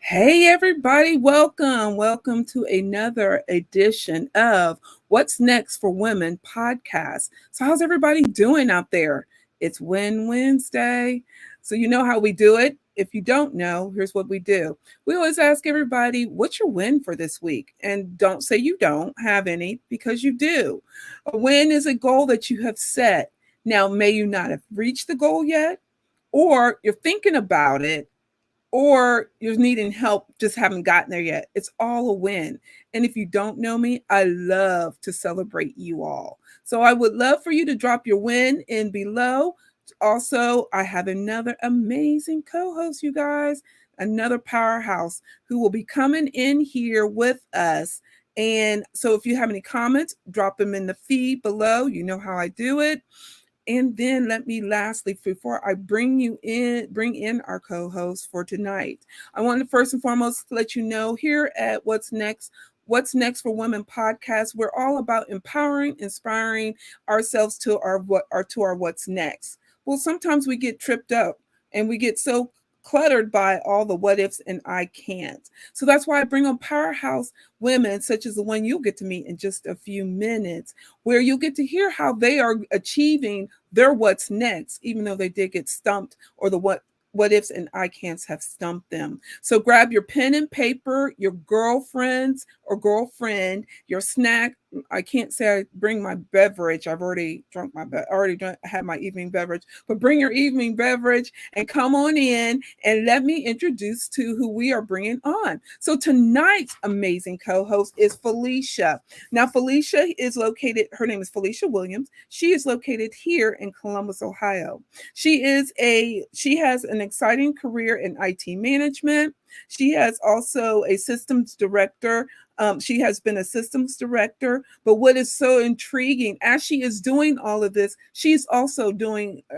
Hey, everybody, welcome to another edition of What's Next for Women podcast. So, how's everybody doing out there? It's Win Wednesday. So, you know how we do it. If you don't know, here's what we do. We always ask everybody, what's your win for this week? And don't say you don't have any because you do. A win is a goal that you have set. Now, may you not have reached the goal yet, or you're thinking about it, or you're needing help, just haven't gotten there yet. It's all a win. And if you don't know me, I love to celebrate you all. So I would love for you to drop your win in below. Also, I have another amazing co host, you guys, another powerhouse who will be coming in here with us. And so if you have any comments, drop them in the feed below. You know how I do it. And then let me lastly, before I bring in our co-host for tonight, I want to first and foremost let you know here at What's Next for Women podcast, we're all about empowering, inspiring ourselves to our what's next. Well, sometimes we get tripped up and we get so cluttered by all the what ifs and I can't. So that's why I bring on powerhouse women such as the one you'll get to meet in just a few minutes, where you'll get to hear how they are achieving their what's next, even though they did get stumped, or the what ifs and I can'ts have stumped them. So grab your pen and paper, your girlfriends or girlfriend, your snack. I can't say I bring my beverage. I've already had my evening beverage, but bring your evening beverage and come on in and let me introduce to who we are bringing on. So tonight's amazing co-host is Felicia. Now, her name is Felicia Williams. She is located here in Columbus, Ohio. She has an exciting career in IT management. She has also a systems director. She has been a systems director, but what is so intriguing, as she is doing all of this, she's also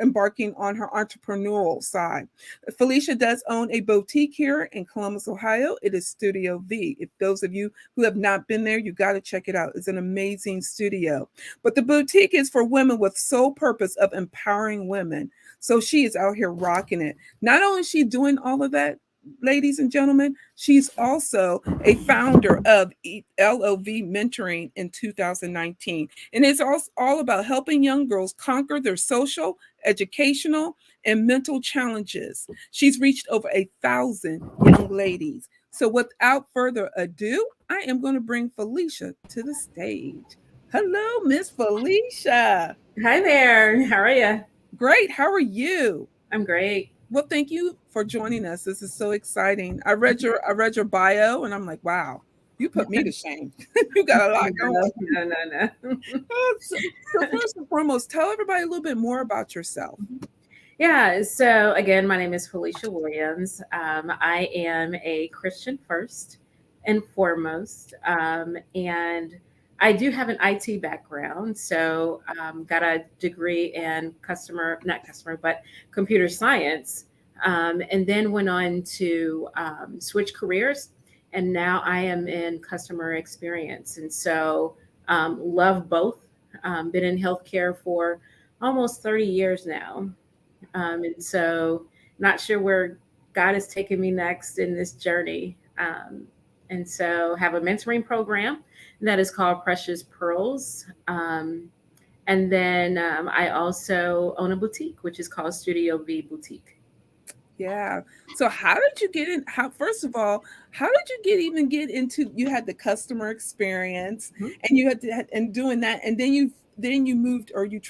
embarking on her entrepreneurial side. Felicia does own a boutique here in Columbus, Ohio. It is Studio V. If those of you who have not been there, you got to check it out. It's an amazing studio. But the boutique is for women with sole purpose of empowering women. So she is out here rocking it. Not only is she doing all of that, ladies and gentlemen, she's also a founder of LOV Mentoring in 2019. And it's all about helping young girls conquer their social, educational, and mental challenges. She's reached over 1,000 young ladies. So without further ado, I am going to bring Felicia to the stage. Hello, Miss Felicia. Hi there. How are you? Great. How are you? I'm great. Well, thank you for joining us. This is so exciting. I read your bio and I'm like, wow, you put me to shame. You got a lot No, going. no, no, no. So first and foremost, tell everybody a little bit more about yourself. Yeah. So again, my name is Felicia Williams. I am a Christian first and foremost, and I do have an IT background. So got a degree in not customer, but computer science, and then went on to switch careers, and now I am in customer experience, and so love both. Been in healthcare for almost 30 years now. And so, not sure where God is taking me next in this journey. And so, have a mentoring program that is called Precious Pearls. And then I also own a boutique, which is called Studio V Boutique. Yeah. So how did you get in? First of all, how did you even get into? You had the customer experience, Mhm. and you had to and doing that, and then you moved, or you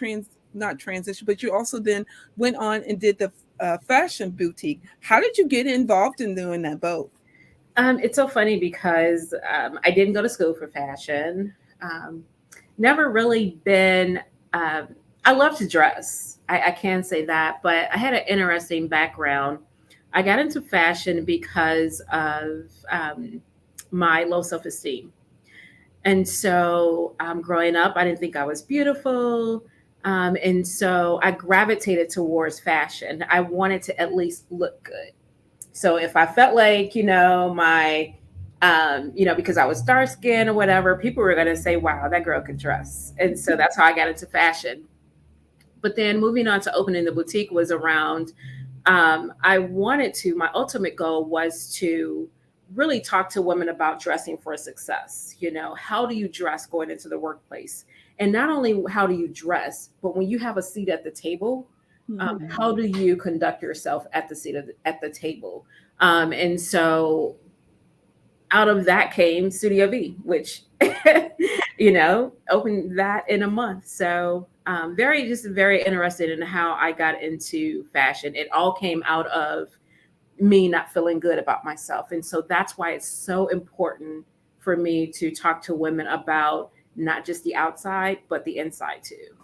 not transition, but you also then went on and did the fashion boutique. How did you get involved in doing that both? It's so funny because I didn't go to school for fashion. Um, Never really been. Um, I love to dress. I can say that, but I had an interesting background. I got into fashion because of my low self esteem. And so, growing up, I didn't think I was beautiful. And so I gravitated towards fashion. I wanted to at least look good. So if I felt like, because I was dark skinned or whatever, people were going to say, wow, that girl could dress. And so that's how I got into fashion. But then moving on to opening the boutique was around, my ultimate goal was to really talk to women about dressing for success. How do you dress going into the workplace? And not only how do you dress, but when you have a seat at the table, how do you conduct yourself at the at the table? And so out of that came Studio V, which opened that in a month. So very interested in how I got into fashion. It all came out of me not feeling good about myself. And so that's why it's so important for me to talk to women about not just the outside, but the inside too.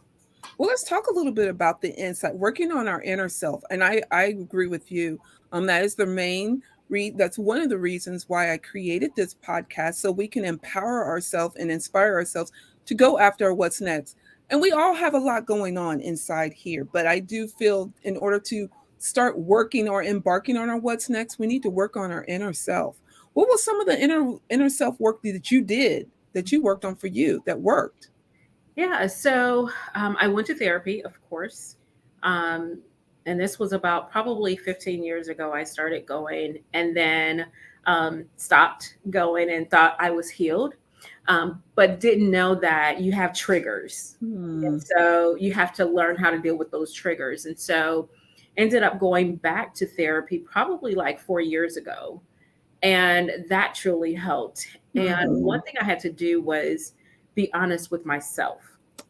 Well, let's talk a little bit about the insight, working on our inner self. And I agree with you. That is the main that's one of the reasons why I created this podcast, so we can empower ourselves and inspire ourselves to go after what's next. And we all have a lot going on inside here, but I do feel in order to start working or embarking on our what's next, we need to work on our inner self. What was some of the inner self work that you did, that you worked on for you, that worked? Yeah, so I went to therapy, of course. Um, and this was about probably 15 years ago. I started going and then stopped going and thought I was healed, but didn't know that you have triggers. And Hmm. so you have to learn how to deal with those triggers. And so ended up going back to therapy probably like 4 years ago. And that truly helped. And Hmm. one thing I had to do was be honest with myself.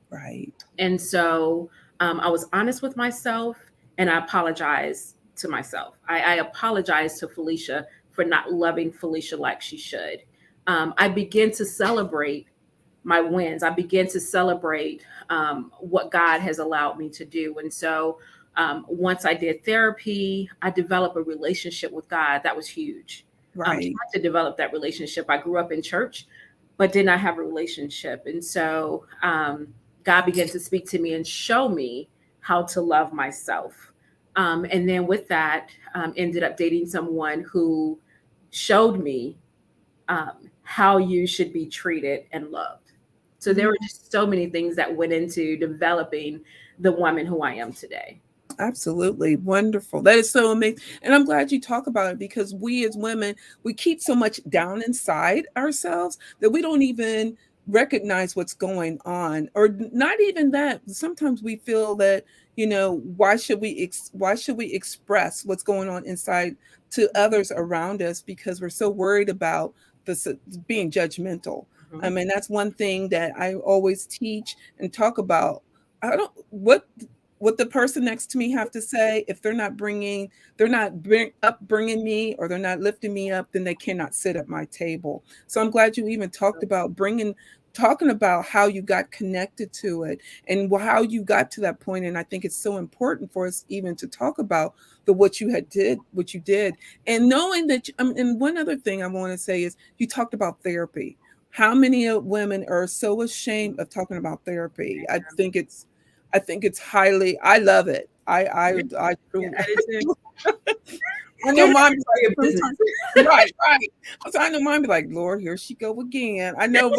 Right. And so I was honest with myself and I apologized to myself. I apologized to Felicia for not loving Felicia like she should. I began to celebrate my wins. I began to celebrate what God has allowed me to do. And so once I did therapy, I developed a relationship with God. That was huge. Right. Trying to develop that relationship. I grew up in church, but did not have a relationship. And so God began to speak to me and show me how to love myself. And then with that, ended up dating someone who showed me um, how you should be treated and loved. So there were just so many things that went into developing the woman who I am today. Absolutely. Wonderful. That is so amazing. And I'm glad you talk about it, because we as women, we keep so much down inside ourselves that we don't even recognize what's going on, or not even that. Sometimes we feel that, why should we express what's going on inside to others around us, because we're so worried about this being judgmental. I Mhm. mean, that's one thing that I always teach and talk about. I don't what the person next to me have to say. If they're not bringing me, or they're not lifting me up, then they cannot sit at my table. So I'm glad you even talked about talking about how you got connected to it, and how you got to that point. And I think it's so important for us even to talk about what you did, and knowing that. And one other thing I want to say is, you talked about therapy. How many women are so ashamed of talking about therapy? I think it's highly. I love it. Yeah, I yeah, truly. I did too. I know You're not mine be for like your business. sometimes. Right, right. So I know mine be like, Lord, here she go again. I know,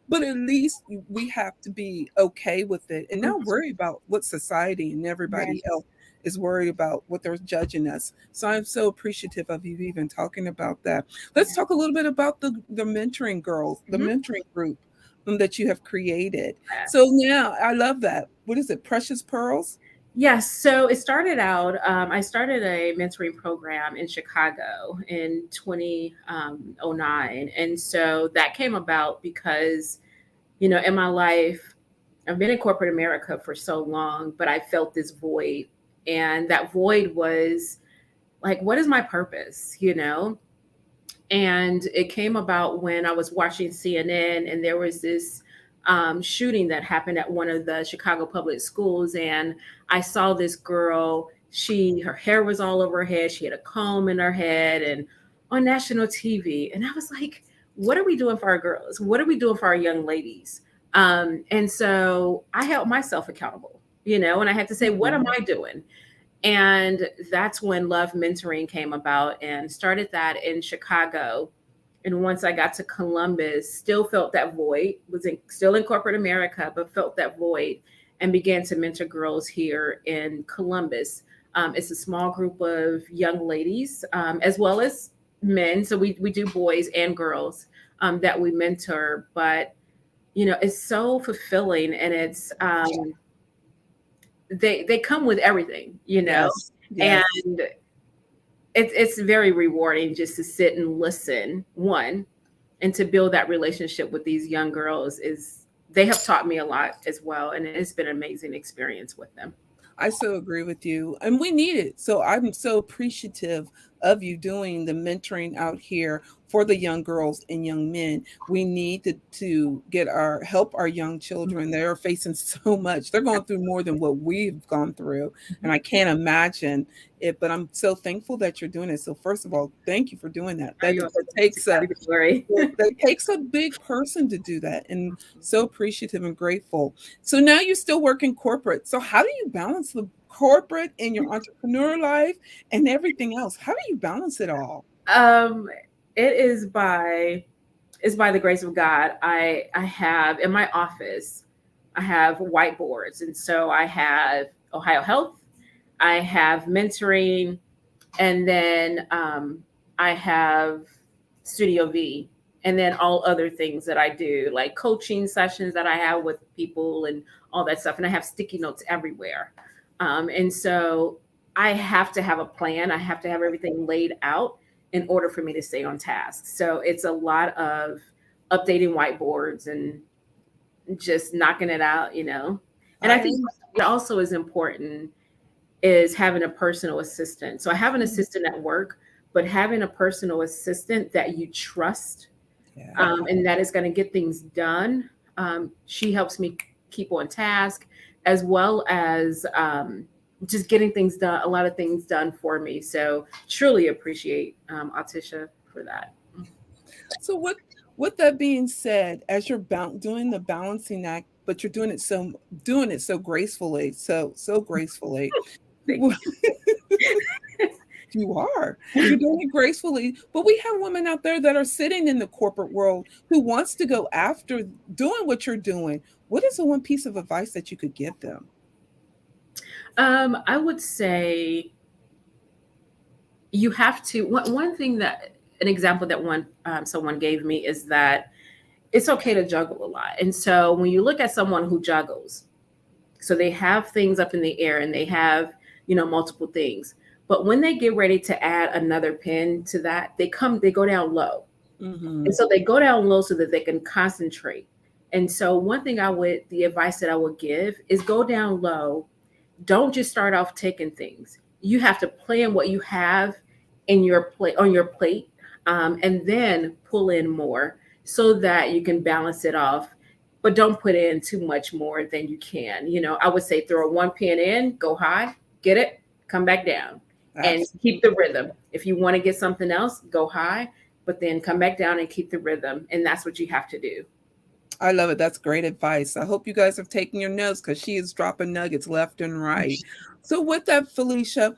but at least we have to be okay with it, and not worry about what society and everybody Yes. else is worried about, what they're judging us. So I'm so appreciative of you even talking about that. Let's Yeah. talk a little bit about the mentoring girls, the Mhm. mentoring group that you have created. Yeah. So now I love that. What is it? Precious Pearls? Yes, so it started out. I started a mentoring program in Chicago in 2009. And so that came about because, in my life, I've been in corporate America for so long, but I felt this void. And that void was like, what is my purpose? And it came about when I was watching CNN, and there was this shooting that happened at one of the Chicago public schools. And I saw this girl. Her hair was all over her head. She had a comb in her head, and on national TV. And I was like, what are we doing for our girls? What are we doing for our young ladies? And so I held myself accountable, and I had to say, what am Mhm. I doing? And that's when Love Mentoring came about, and started that in Chicago. And once I got to Columbus, still felt that void, still in corporate America, but felt that void, and began to mentor girls here in Columbus. It's a small group of young ladies, as well as men. So we do boys and girls that we mentor, but it's so fulfilling, and it's they come with everything, Yes. and Yes. it's very rewarding just to sit and listen, one, and to build that relationship with these young girls. Is They have taught me a lot as well, and it's been an amazing experience with them. I so agree with you. And we need it. So I'm so appreciative of you doing the mentoring out here for the young girls and young men. We need to get our help our young children. They're facing so much. They're going through more than what we've gone through. And I can't imagine it, but I'm so thankful that you're doing it. So first of all, thank you for doing that. Are That, you that takes a worry? that takes a big person to do that, and so appreciative and grateful. So now you still work in corporate. So how do you balance the corporate and your entrepreneur life and everything else? How do you balance it all? um, it is by the grace of God. I have in my office, I have whiteboards, and so I have Ohio Health, I have mentoring, and then I have Studio V, and then all other things that I do, like coaching sessions that I have with people and all that stuff. And I have sticky notes everywhere. And so I have to have a plan. I have to have everything laid out in order for me to stay on task. So it's a lot of updating whiteboards and just knocking it out. And I I think what also is important is having a personal assistant. So I have an assistant at work, but having a personal assistant that you trust, yeah. and that is going to get things done. She helps me keep on task, as well as just getting things done, a lot of things done for me. So truly appreciate Autisha for that. So with that being said, as you're doing the balancing act, but you're doing it so gracefully, so gracefully. Thank You are. You're doing it gracefully. But we have women out there that are sitting in the corporate world who wants to go after doing what you're doing. What is the one piece of advice that you could give them? I would say you have to. One thing that an example that someone gave me is that it's okay to juggle a lot. And so when you look at someone who juggles, so they have things up in the air and they have, multiple things. But when they get ready to add another pin to that, they go down low. Mm-hmm. And so they go down low so that they can concentrate. And so one thing the advice that I would give is go down low. Don't just start off taking things. You have to plan what you have in your plate on your plate, and then pull in more so that you can balance it off. But don't put in too much more than you can. I would say throw one pin in, go high, get it, come back down, and keep the rhythm. If you want to get something else, go high, but then come back down and keep the rhythm. And that's what you have to do. I love it. That's great advice. I hope you guys have taken your notes because she is dropping nuggets left and right. So with that, Felicia,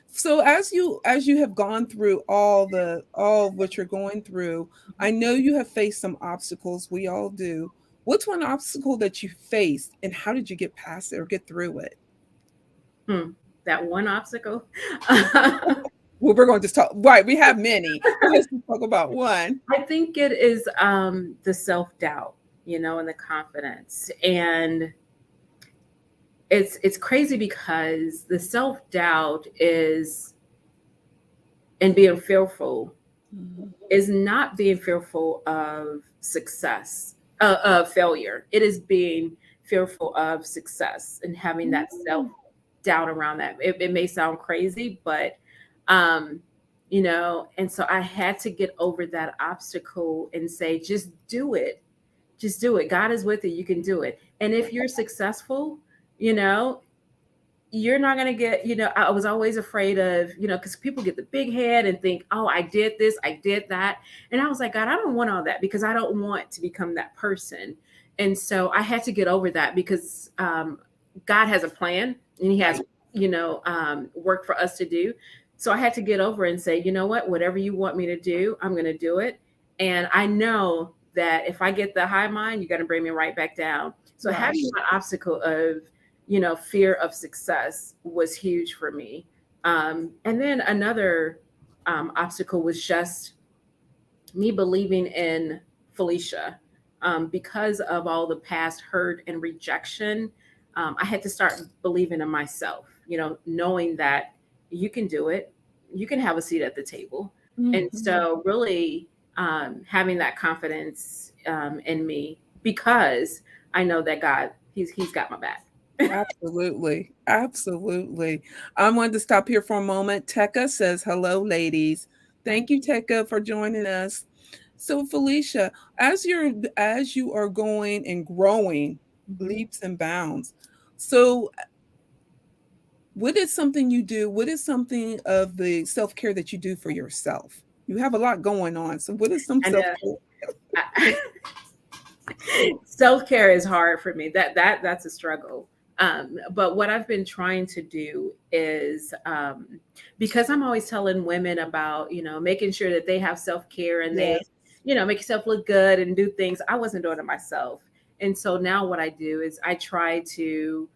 so as you have gone through all of what you're going through, I know you have faced some obstacles. We all do. What's one obstacle that you faced, and how did you get past it or get through it? That one obstacle. Well, we're going to just talk. Right, we have many. Let's just talk about one. I think it is the self doubt, and the confidence, and it's crazy because the self doubt is and being fearful is not being fearful of success, of failure. It is being fearful of success and having that self doubt around that. It may sound crazy, but um, and so I had to get over that obstacle and say, just do it. Just do it. God is with you. You can do it. And if you're successful, you know, you're not going to get, I was always afraid of, because people get the big head and think, oh, I did this, I did that. And I was like, God, I don't want all that because I don't want to become that person. And so I had to get over that because God has a plan and He has, work for us to do. So I had to get over and say, you know what, whatever you want me to do, I'm going to do it. And I know that if I get the high mind, you're going to bring me right back down. So having that obstacle of, fear of success was huge for me. And then another obstacle was just me believing in Felicia. Because of all the past hurt and rejection, I had to start believing in myself, knowing that you can do it, you can have a seat at the table. And Mhm. so, really, having that confidence in me, because I know that God, He's got my back. Absolutely. Absolutely. I wanted to stop here for a moment. Tekka says, hello, ladies. Thank you, Tekka, for joining us. So, Felicia, as you are going and growing Mhm. leaps and bounds, so what is something you do? What is something of the self care that you do for yourself? You have a lot going on. So, what is some And self care? self care is hard for me. That's a struggle. But what I've been trying to do is, because I'm always telling women about, making sure that they have self care and they, Yes. make yourself look good and do things. I wasn't doing it myself, and so now what I do is I try to,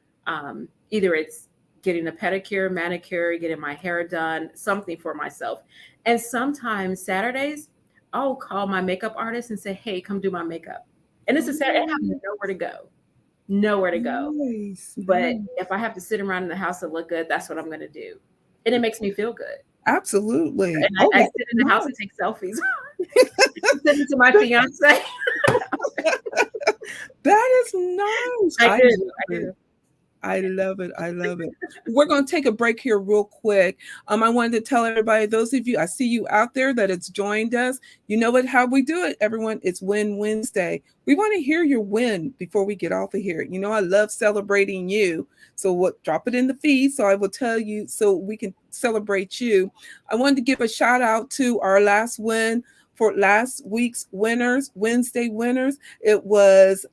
either it's getting a pedicure, manicure, getting my hair done, something for myself, and sometimes Saturdays I'll call my makeup artist and say, "Hey, come do my makeup." And it's a Saturday. I have Oh, nowhere to go, nowhere to go. nice. But Nice. if I have to sit around in the house and look good, that's what I'm going to do. And it makes me feel good. Absolutely. And Oh, I that's sit in the house nice. and take selfies. Send it to my fiance. That is nice. I I do. love I it. do. I love it. I love it. We're going to take a break here real quick. I wanted to tell everybody, those of you, I see you out there that it's joined us. You know what, how we do it, everyone. It's Win Wednesday. We want to hear your win before we get off of here. You know, I love celebrating you. So what, drop it in the feed so I will tell you so we can celebrate you. I wanted to give a shout out to our last win for last week's winners, Wednesday winners. It was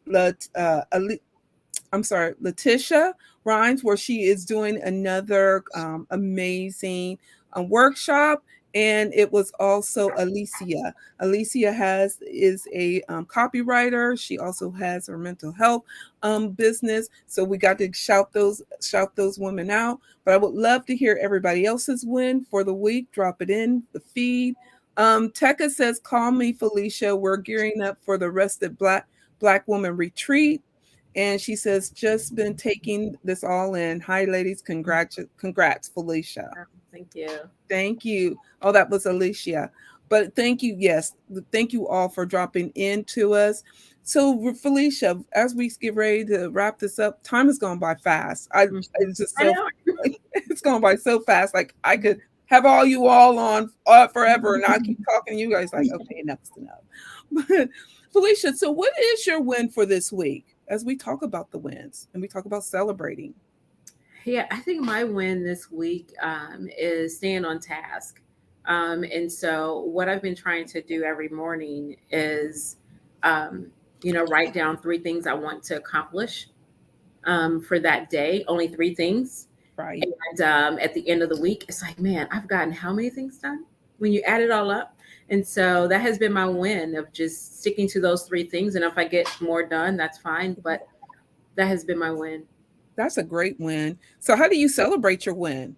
I'm sorry, Letitia Rhymes, where she is doing another amazing workshop. And it was also Alicia. Alicia is a copywriter. She also has her mental health business. So we got to shout those women out. But I would love to hear everybody else's win for the week. Drop it in the feed. Tekka says, "Call me Felicia. We're gearing up for the Rested Black Woman Retreat." And she says, just been taking this all in. Hi, ladies. Congrats, Felicia. Thank you. Thank you. Oh, that was Alicia. But thank you. Yes. Thank you all for dropping in to us. So, Felicia, as we get ready to wrap this up, time has gone by fast. Mhm. It's just I so, know. it's gone by so fast. Like I could have all you all on forever and I keep talking to you guys like, okay, enough's enough. But Felicia, so what is your win for this week as we talk about the wins and we talk about celebrating? Yeah, I think my win this week is staying on task. And so, what I've been trying to do every morning is, um, write down three things I want to accomplish for that day, only three things. Right. And at the end of the week, it's like, man, I've gotten how many things done when you add it all up? And so that has been my win of just sticking to those three things. And if I get more done, that's fine. But that has been my win. That's a great win. So how do you celebrate your win?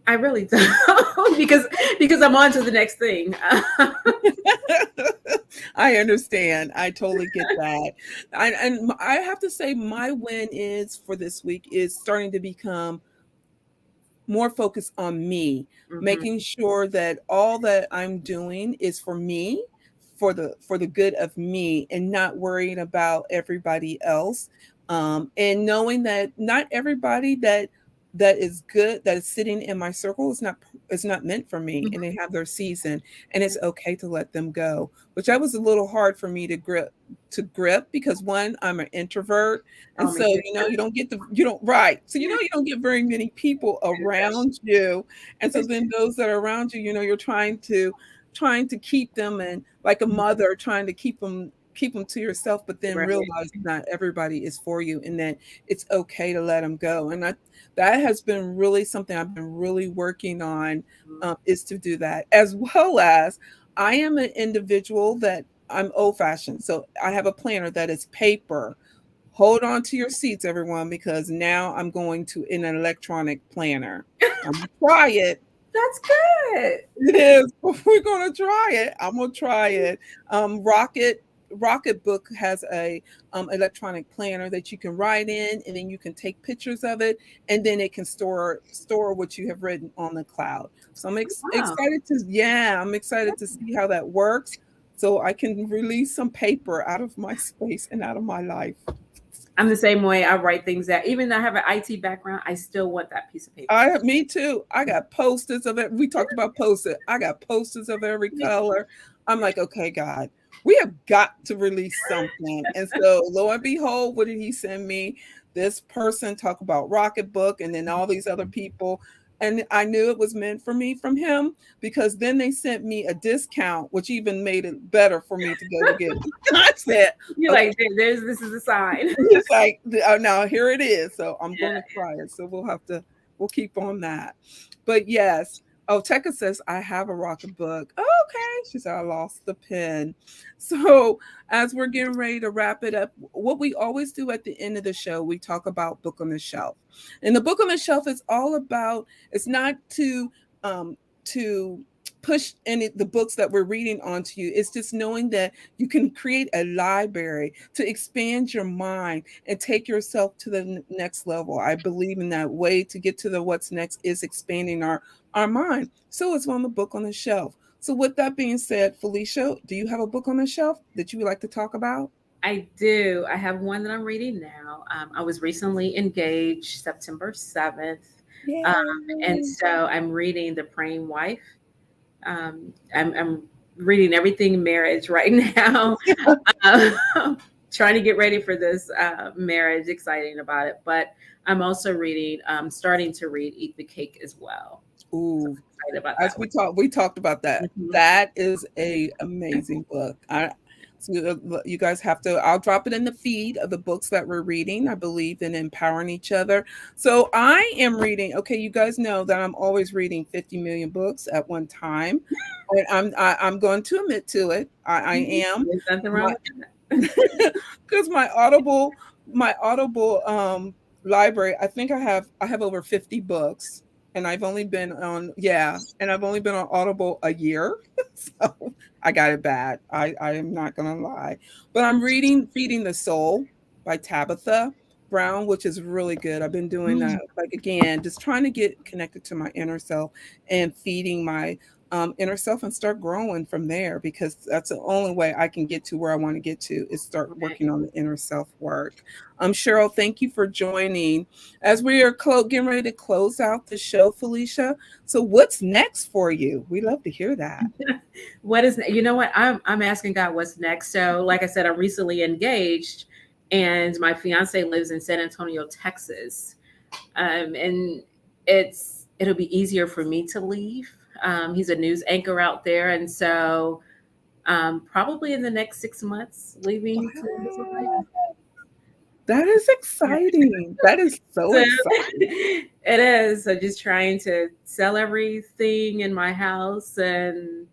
I really don't because I'm on to the next thing. I understand. I totally get that. And I have to say my win is for this week is starting to become more focused on me, Mhm. making sure that all that I'm doing is for me, for the good of me, and not worrying about everybody else. And knowing that not everybody that is good that is sitting in my circle is not meant for me, Mhm. and they have their season, and it's okay to let them go. Which that was a little hard for me to grip because one, I'm an introvert, and Oh, so, me too. you don't right. So, you don't get very many people around you. And so then those that are around you, you're trying to keep them and like a mother trying to keep them to yourself, but then Right. realize not everybody is for you and that it's okay to let them go. And that has been really something I've been really working on, is to do that, as well as I am an individual that I'm old fashioned. So I have a planner that is paper, hold on to your seats, everyone, because now I'm going to an electronic planner. I'm gonna try it. That's good. It is. We're gonna try it. I'm gonna try it. Rocket Book has a electronic planner that you can write in, and then you can take pictures of it, and then it can store what you have written on the cloud. So I'm Wow. excited to, yeah, I'm excited to see how that works, so I can release some paper out of my space and out of my life. I'm the same way. I write things out. Even though I have an IT background, I still want that piece of paper. Me too. I got posters of it. We talked about posters. I got posters of every color. I'm like, okay, God, we have got to release something. And so, lo and behold, what did he send me? This person talk about Rocketbook, and then all these other people. And I knew it was meant for me from him, because then they sent me a discount, which even made it better for me to go to get it. I said, You're okay, like, there's this is a sign. it's like, oh, now here it is. So I'm going to try it. So we'll keep on that. But yes. Oh, Tekka says, I have a Rocketbook. Oh, okay. She said, I lost the pen. So as we're getting ready to wrap it up, what we always do at the end of the show, we talk about book on the shelf. And the book on the shelf is all about, it's not to push any the books that we're reading onto you. It's just knowing that you can create a library to expand your mind and take yourself to the next level. I believe in that way to get to the what's next is expanding our mind. So it's on the book on the shelf. So with that being said, Felicia, do you have a book on the shelf that you would like to talk about? I do. I have one that I'm reading now. I was recently engaged September 7th. Um, and Yay. so I'm reading The Praying Wife. I'm reading everything marriage right now. Trying to get ready for this marriage, exciting about it. But I'm also starting to read Eat the Cake as well. So Ooh, I'm excited about as that one. we talked about that. Mhm. That is a amazing book. You guys have to. I'll drop it in the feed of the books that we're reading. I believe in empowering each other. So I am reading. Okay, you guys know that I'm always reading 50 million books at one time, and I'm going to admit to it. I am. There's nothing wrong with that. Because my audible library, I think I have over 50 books, and I've only been on, yeah, and I've only been on Audible a year. So I got it bad. I am not gonna lie. But I'm reading Feeding the Soul by Tabitha Brown, which is really good. I've been doing Mm, that, like, again, just trying to get connected to my inner self and feeding my inner self and start growing from there, because that's the only way I can get to where I want to get to is start right. working on the inner self work. Cheryl, thank you for joining. As we are getting ready to close out the show, Felicia, so what's next for you? We love to hear that. What is, you know what? I'm asking God what's next. So, like I said, I'm recently engaged, and my fiance lives in San Antonio, Texas. And it'll be easier for me to leave. He's a news anchor out there, and so probably in the next 6 months, leaving to visit my Wow, that is yeah. exciting. That is so So exciting. it is. So just trying to sell everything in my house and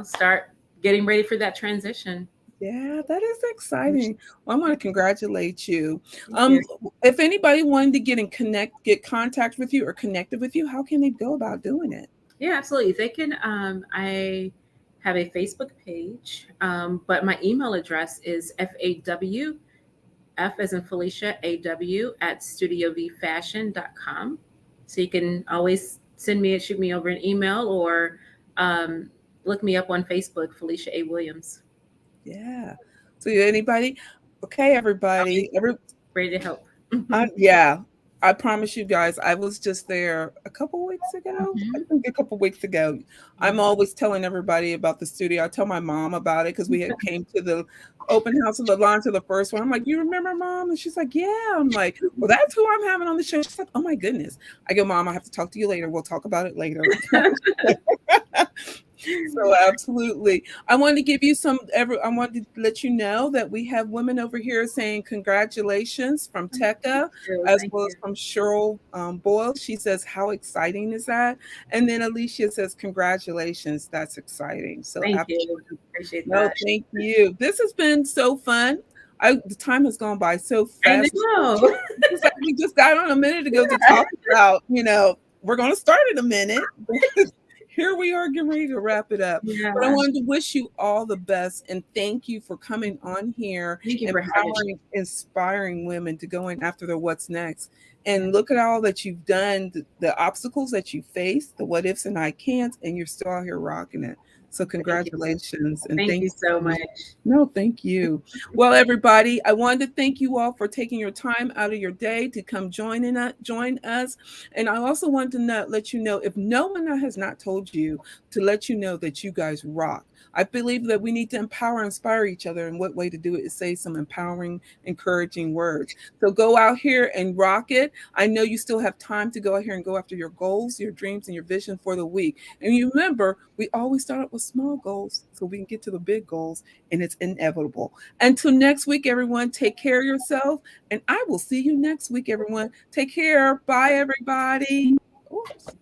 start getting ready for that transition. Yeah, that is exciting. Well, I want to congratulate you. Thank you. If anybody wanted to get contact with you or connected with you, how can they go about doing it? Yeah, absolutely. They can. I have a Facebook page, but my email address is FAW, F as in Felicia, AW at studiovfashion.com. So you can always shoot me over an email, or um, look me up on Facebook, Felicia A. Williams. Yeah. So anybody? Okay, I'll be everybody. ready to help. Yeah. I promise you guys, I was just there a couple weeks ago. I Mhm. think a couple weeks ago. I'm Mhm. always telling everybody about the studio. I tell my mom about it because we had came to the open house of the launch of the first one. I'm like, you remember, Mom? And she's like, yeah. I'm like, well, that's who I'm having on the show. She's like, oh my goodness. I go, Mom, I have to talk to you later. We'll talk about it later. So absolutely. I wanted to give you I wanted to let you know that we have women over here saying congratulations from Tekka, as Thank well as you. from Cheryl Boyle. She says, how exciting is that? And then Alicia says, congratulations. That's exciting. So Thank you. absolutely. Appreciate No, that. thank you. This has been so fun. The time has gone by so I fast. know. It's like we just got on a minute ago to talk about, we're going to start in a minute. Here we are getting ready to wrap it up. But I Yeah. wanted to wish you all the best and thank you for coming on here, Thank you for having me. inspiring women to go in after their what's next. And look at all that you've done, the obstacles that you faced, the what ifs and I can't, and you're still out here rocking it. So Thank you. congratulations and Thank thank you so you. much. No, thank you. Well, everybody, I wanted to thank you all for taking your time out of your day to come join us. And I also want to let you know, if no one has not told you, to let you know that you guys rock. I believe that we need to empower and inspire each other. And what way to do it is say some empowering, encouraging words. So go out here and rock it. I know you still have time to go out here and go after your goals, your dreams, and your vision for the week. And you remember, we always start out with small goals so we can get to the big goals, and it's inevitable. Until next week, everyone, take care of yourself, and I will see you next week, everyone. Take care. Bye, everybody. Oops.